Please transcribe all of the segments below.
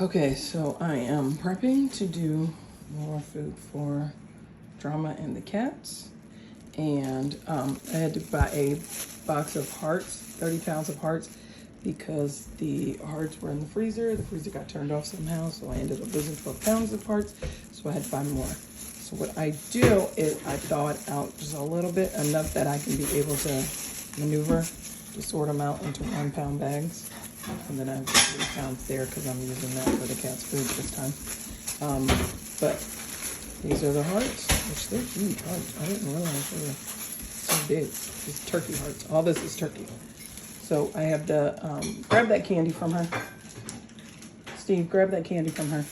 Okay, so I am prepping to do more food for Drama and the cats. And I had to buy a box of hearts, 30 pounds of hearts, because the hearts were in the freezer. The freezer got turned off somehow, so I ended up losing 12 pounds of hearts, so I had to buy more. So what I do is I thaw it out just a little bit, enough that I can be able to maneuver to sort them out into 1 pound bags. And then I have 3 pounds there because I'm using that for the cat's food this time. But these are the hearts, which they're huge hearts. I didn't realize they were so big. These turkey hearts. All this is turkey. So I have to grab that candy from her. Steve, grab that candy from her.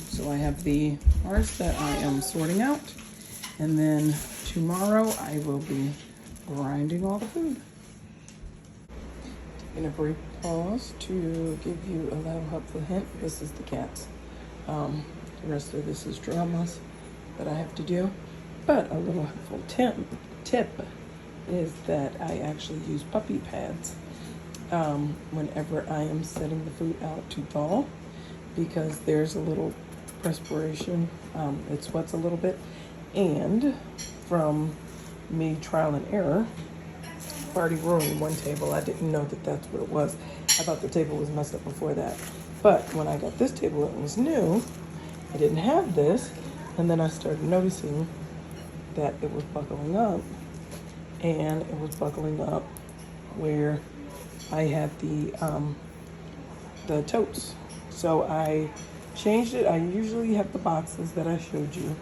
So I have the hearts that I am sorting out. And then tomorrow I will be grinding all the food. Taking a brief pause to give you a little helpful hint. This is the cats. The rest of this is Drama's that I have to do. But a little helpful tip is that I actually use puppy pads whenever I am setting the food out to thaw, because there's a little perspiration. It sweats a little bit. And from me trial and error, I've already ruined one table. I didn't know that that's what it was. I thought the table was messed up before that. But when I got this table, it was new. I didn't have this. And then I started noticing that it was buckling up. And it was buckling up where I had the totes. So I changed it. I usually have the boxes that I showed you.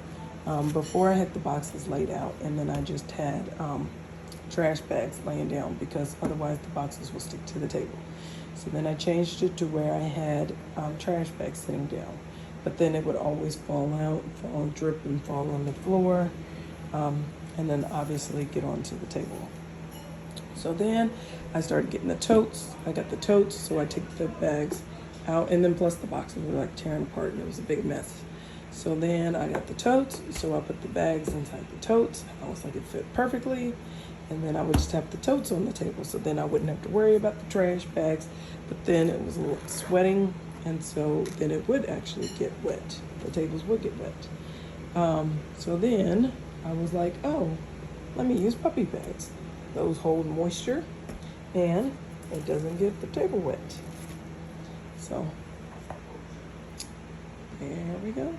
Before I had the boxes laid out, and then I just had trash bags laying down, because otherwise the boxes will stick to the table. So then I changed it to where I had trash bags sitting down, but then it would always fall out, fall, drip, and fall on the floor, and then obviously get onto the table. So then I started getting the totes. I got the totes, so I take the bags out, and then plus the boxes were like tearing apart, and it was a big mess. So then I got the totes, so I put the bags inside the totes. I was like, it fit perfectly. And then I would just have the totes on the table, so then I wouldn't have to worry about the trash bags. But then it was a little sweating, and so then it would actually get wet. The tables would get wet. So then I was like, oh, let me use puppy pads. Those hold moisture, and it doesn't get the table wet. So there we go.